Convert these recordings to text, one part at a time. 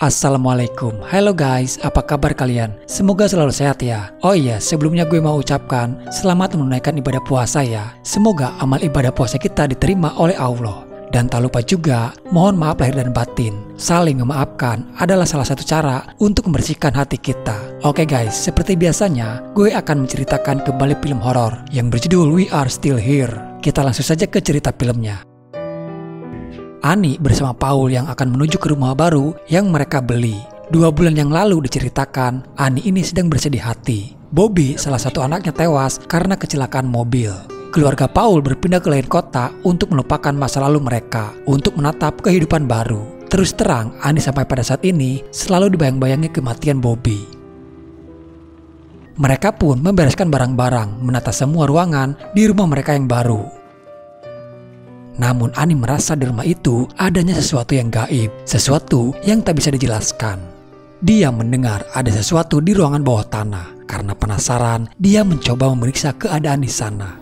Assalamualaikum, halo guys, apa kabar kalian? Semoga selalu sehat ya. Oh iya, sebelumnya gue mau ucapkan selamat menunaikan ibadah puasa ya. Semoga amal ibadah puasa kita diterima oleh Allah. Dan tak lupa juga, mohon maaf lahir dan batin. Saling memaafkan adalah salah satu cara untuk membersihkan hati kita. Oke guys, seperti biasanya, gue akan menceritakan kembali film horor yang berjudul We Are Still Here. Kita langsung saja ke cerita filmnya. Annie bersama Paul yang akan menuju ke rumah baru yang mereka beli. 2 bulan yang lalu diceritakan, Annie ini sedang bersedih hati. Bobby, salah satu anaknya, tewas karena kecelakaan mobil. Keluarga Paul berpindah ke lain kota untuk melupakan masa lalu mereka, untuk menatap kehidupan baru. Terus terang, Annie sampai pada saat ini selalu dibayang-bayangi kematian Bobby. Mereka pun membereskan barang-barang, menata semua ruangan di rumah mereka yang baru. Namun Annie merasa di rumah itu adanya sesuatu yang gaib, sesuatu yang tak bisa dijelaskan. Dia mendengar ada sesuatu di ruangan bawah tanah. Karena penasaran, dia mencoba memeriksa keadaan di sana.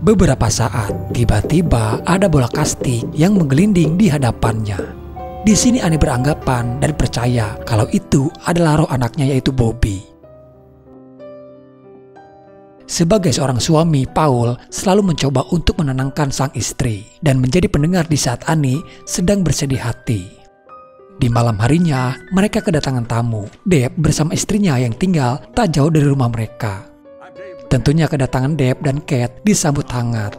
Beberapa saat, tiba-tiba ada bola kastik yang menggelinding di hadapannya. Di sini Annie beranggapan dan percaya kalau itu adalah roh anaknya, yaitu Bobby. Sebagai seorang suami, Paul selalu mencoba untuk menenangkan sang istri dan menjadi pendengar di saat Annie sedang bersedih hati. Di malam harinya, mereka kedatangan tamu. Deb bersama istrinya yang tinggal tak jauh dari rumah mereka. Tentunya kedatangan Deb dan Kate disambut hangat.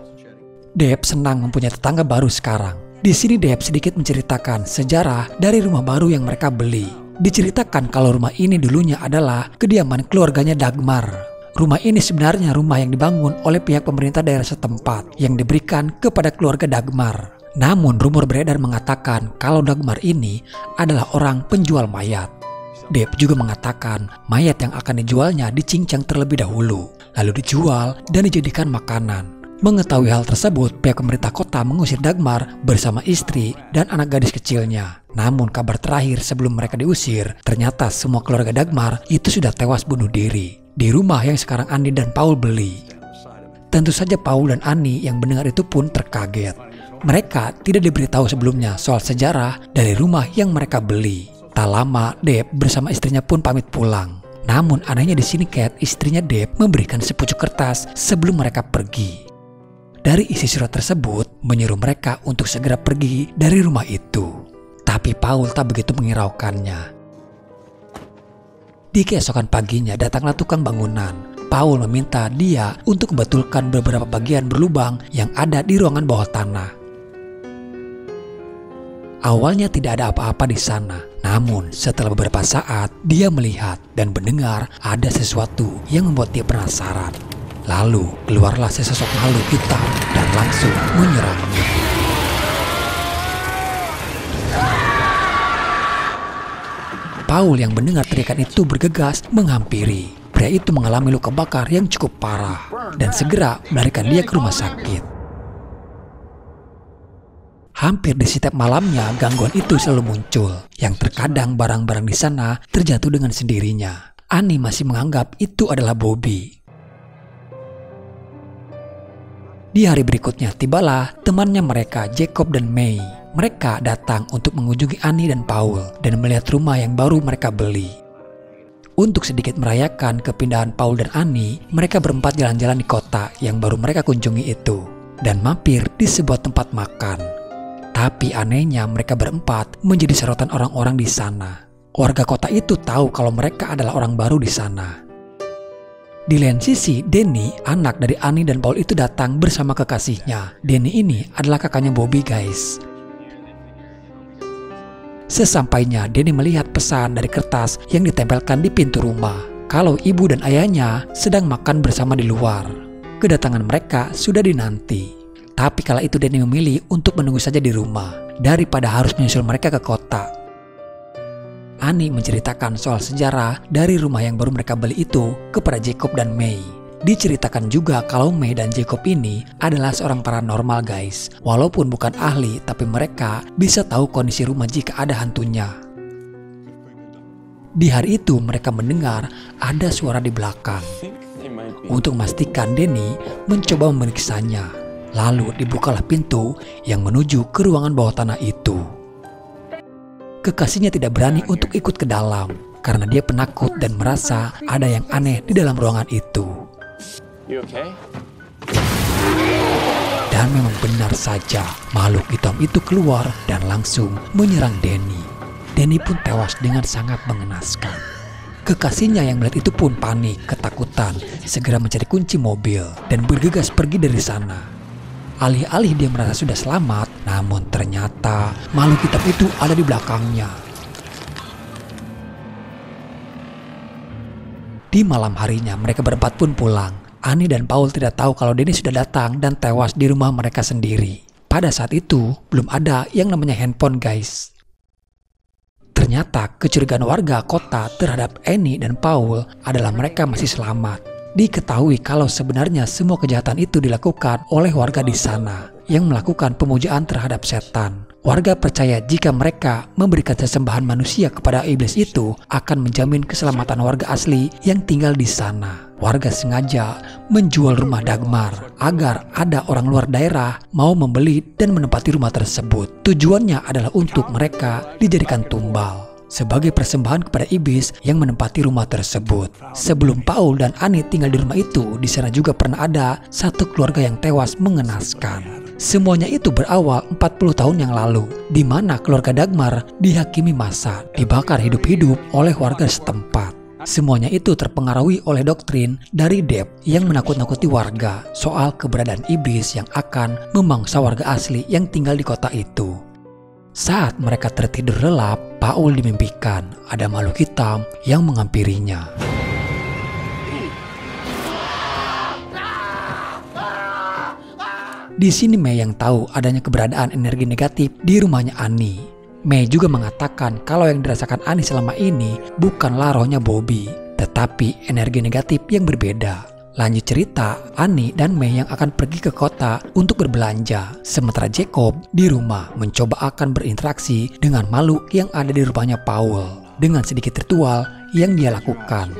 Deb senang mempunyai tetangga baru sekarang. Di sini Deb sedikit menceritakan sejarah dari rumah baru yang mereka beli. Diceritakan kalau rumah ini dulunya adalah kediaman keluarganya Dagmar. Rumah ini sebenarnya rumah yang dibangun oleh pihak pemerintah daerah setempat yang diberikan kepada keluarga Dagmar. Namun rumor beredar mengatakan kalau Dagmar ini adalah orang penjual mayat. Deb juga mengatakan mayat yang akan dijualnya dicincang terlebih dahulu, lalu dijual dan dijadikan makanan. Mengetahui hal tersebut, pihak pemerintah kota mengusir Dagmar bersama istri dan anak gadis kecilnya. Namun kabar terakhir sebelum mereka diusir, ternyata semua keluarga Dagmar itu sudah tewas bunuh diri di rumah yang sekarang Annie dan Paul beli. Tentu saja Paul dan Annie yang mendengar itu pun terkaget. Mereka tidak diberitahu sebelumnya soal sejarah dari rumah yang mereka beli. Tak lama, Deb bersama istrinya pun pamit pulang. Namun anehnya di sini Kate, istrinya Deb, memberikan sepucuk kertas sebelum mereka pergi. Dari isi surat tersebut menyuruh mereka untuk segera pergi dari rumah itu. Tapi Paul tak begitu menghiraukannya. Di keesokan paginya datanglah tukang bangunan. Paul meminta dia untuk membetulkan beberapa bagian berlubang yang ada di ruangan bawah tanah. Awalnya tidak ada apa-apa di sana. Namun setelah beberapa saat dia melihat dan mendengar ada sesuatu yang membuat dia penasaran. Lalu keluarlah sesosok makhluk hitam dan langsung menyerangnya. Paul yang mendengar teriakan itu bergegas menghampiri. Pria itu mengalami luka bakar yang cukup parah dan segera melarikan dia ke rumah sakit. Hampir di setiap malamnya gangguan itu selalu muncul, yang terkadang barang-barang di sana terjatuh dengan sendirinya. Annie masih menganggap itu adalah Bobby. Di hari berikutnya tibalah temannya mereka, Jacob dan May. Mereka datang untuk mengunjungi Annie dan Paul dan melihat rumah yang baru mereka beli. Untuk sedikit merayakan kepindahan Paul dan Annie, mereka berempat jalan-jalan di kota yang baru mereka kunjungi itu dan mampir di sebuah tempat makan. Tapi anehnya mereka berempat menjadi sorotan orang-orang di sana. Warga kota itu tahu kalau mereka adalah orang baru di sana. Di lain sisi, Danny, anak dari Annie dan Paul itu datang bersama kekasihnya. Danny ini adalah kakaknya Bobby, guys. Sesampainya, Danny melihat pesan dari kertas yang ditempelkan di pintu rumah kalau ibu dan ayahnya sedang makan bersama di luar. Kedatangan mereka sudah dinanti. Tapi kala itu Danny memilih untuk menunggu saja di rumah daripada harus menyusul mereka ke kota. Annie menceritakan soal sejarah dari rumah yang baru mereka beli itu kepada Jacob dan May. Diceritakan juga kalau May dan Jacob ini adalah seorang paranormal, guys. Walaupun bukan ahli, tapi mereka bisa tahu kondisi rumah jika ada hantunya. Di hari itu mereka mendengar ada suara di belakang. Untuk memastikan, Danny mencoba memeriksanya. Lalu dibukalah pintu yang menuju ke ruangan bawah tanah itu. kekasihnya tidak berani untuk ikut ke dalam karena dia penakut dan merasa ada yang aneh di dalam ruangan itu. You okay? Dan memang benar saja, makhluk hitam itu keluar dan langsung menyerang Danny. Danny pun tewas dengan sangat mengenaskan. Kekasihnya yang melihat itu pun panik, ketakutan, segera mencari kunci mobil dan bergegas pergi dari sana. Alih-alih dia merasa sudah selamat, namun ternyata makhluk hitam itu ada di belakangnya. Di malam harinya mereka berempat pun pulang. Annie dan Paul tidak tahu kalau Danny sudah datang dan tewas di rumah mereka sendiri. Pada saat itu belum ada yang namanya handphone, guys. Ternyata kecurigaan warga kota terhadap Annie dan Paul adalah mereka masih selamat. Diketahui kalau sebenarnya semua kejahatan itu dilakukan oleh warga di sana yang melakukan pemujaan terhadap setan. Warga percaya jika mereka memberikan sesembahan manusia kepada iblis itu akan menjamin keselamatan warga asli yang tinggal di sana. Warga sengaja menjual rumah Dagmar agar ada orang luar daerah mau membeli dan menempati rumah tersebut. Tujuannya adalah untuk mereka dijadikan tumbal sebagai persembahan kepada iblis yang menempati rumah tersebut. Sebelum Paul dan Annie tinggal di rumah itu, di sana juga pernah ada satu keluarga yang tewas mengenaskan. Semuanya itu berawal 40 tahun yang lalu, di mana keluarga Dagmar dihakimi masa, dibakar hidup-hidup oleh warga setempat. Semuanya itu terpengaruhi oleh doktrin dari Depp yang menakut-nakuti warga soal keberadaan iblis yang akan memangsa warga asli yang tinggal di kota itu. Saat mereka tertidur lelap, Paul dimimpikan ada makhluk hitam yang menghampirinya. Di sini Mei yang tahu adanya keberadaan energi negatif di rumahnya Annie. Mei juga mengatakan kalau yang dirasakan Annie selama ini bukanlah rohnya Bobby, tetapi energi negatif yang berbeda. Lanjut cerita, Annie dan Mei yang akan pergi ke kota untuk berbelanja, sementara Jacob di rumah mencoba akan berinteraksi dengan makhluk yang ada di rumahnya Paul dengan sedikit ritual yang dia lakukan.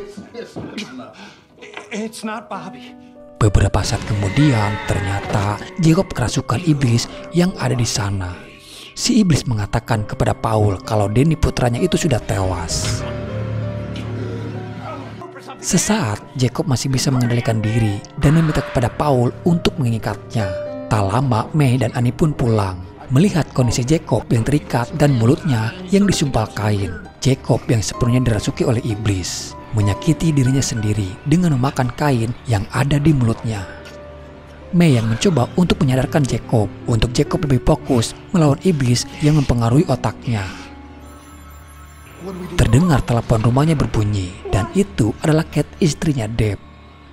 It's not Bobby. Beberapa saat kemudian, ternyata Jacob kerasukan iblis yang ada di sana. Si iblis mengatakan kepada Paul kalau Danny putranya itu sudah tewas. Sesaat, Jacob masih bisa mengendalikan diri dan meminta kepada Paul untuk mengikatnya. Tak lama, Mei dan Annie pun pulang. Melihat kondisi Jacob yang terikat dan mulutnya yang disumpal kain. Jacob yang sepenuhnya dirasuki oleh iblis menyakiti dirinya sendiri dengan memakan kain yang ada di mulutnya. Mei yang mencoba untuk menyadarkan Jacob untuk Jacob lebih fokus melawan iblis yang mempengaruhi otaknya. Terdengar telepon rumahnya berbunyi dan itu adalah Kate, istrinya Depp.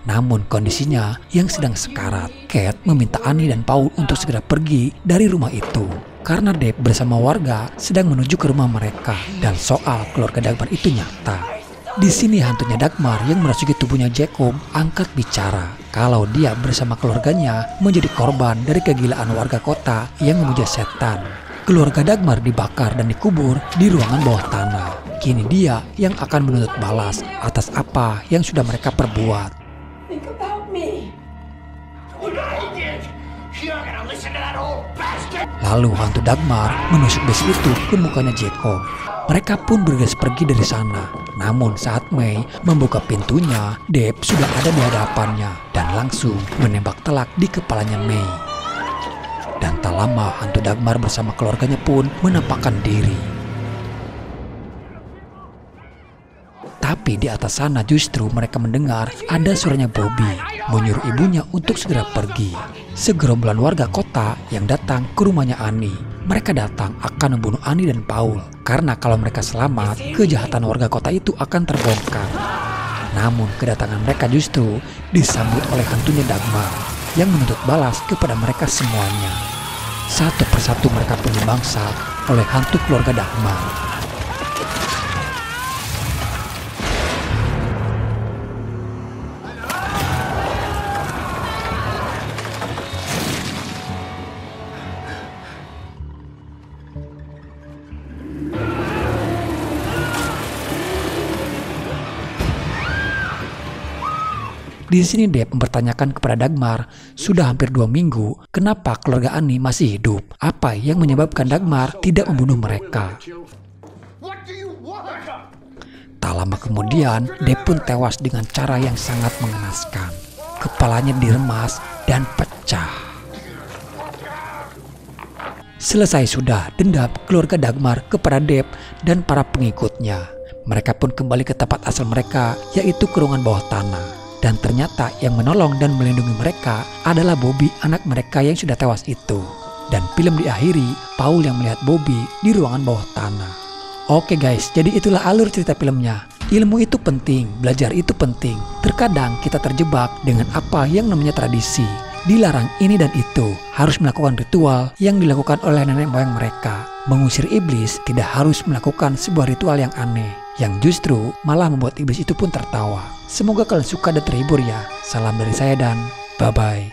Namun kondisinya yang sedang sekarat. Kate meminta Annie dan Paul untuk segera pergi dari rumah itu karena Depp bersama warga sedang menuju ke rumah mereka dan soal keluarga Dagmar itu nyata. Di sini hantunya Dagmar yang merasuki tubuhnya Jacob angkat bicara kalau dia bersama keluarganya menjadi korban dari kegilaan warga kota yang memuja setan. Keluarga Dagmar dibakar dan dikubur di ruangan bawah tanah. Kini dia yang akan menuntut balas atas apa yang sudah mereka perbuat. Think about me. Lalu hantu Dagmar menusuk besi itu ke mukanya Jacob. Mereka pun bergegas pergi dari sana. Namun saat Mei membuka pintunya, Depp sudah ada di hadapannya dan langsung menembak telak di kepalanya Mei. Dan tak lama hantu Dagmar bersama keluarganya pun menampakkan diri. Tapi di atas sana justru mereka mendengar ada suaranya Bobby menyuruh ibunya untuk segera pergi. Segerombolan warga kota yang datang ke rumahnya Annie. Mereka datang akan membunuh Annie dan Paul karena kalau mereka selamat, kejahatan warga kota itu akan terbongkar. Namun kedatangan mereka justru disambut oleh hantunya Dagmar yang menuntut balas kepada mereka semuanya. Satu persatu mereka pun dibangsa oleh hantu keluarga Dagmar. Di sini Depp mempertanyakan kepada Dagmar, sudah hampir 2 minggu, kenapa keluarga Annie masih hidup? Apa yang menyebabkan Dagmar tidak membunuh mereka? Tak lama kemudian, Deb pun tewas dengan cara yang sangat mengenaskan. Kepalanya diremas dan pecah. Selesai sudah dendam keluarga Dagmar kepada Deb dan para pengikutnya. Mereka pun kembali ke tempat asal mereka, yaitu ke ruangan bawah tanah. Dan ternyata yang menolong dan melindungi mereka adalah Bobby, anak mereka yang sudah tewas itu. Dan film diakhiri, Paul yang melihat Bobby di ruangan bawah tanah. Oke guys, jadi itulah alur cerita filmnya. Ilmu itu penting, belajar itu penting. Terkadang kita terjebak dengan apa yang namanya tradisi. Dilarang ini dan itu, harus melakukan ritual yang dilakukan oleh nenek moyang mereka. Mengusir iblis tidak harus melakukan sebuah ritual yang aneh, yang justru malah membuat iblis itu pun tertawa. Semoga kalian suka dan terhibur ya. Salam dari saya dan bye-bye.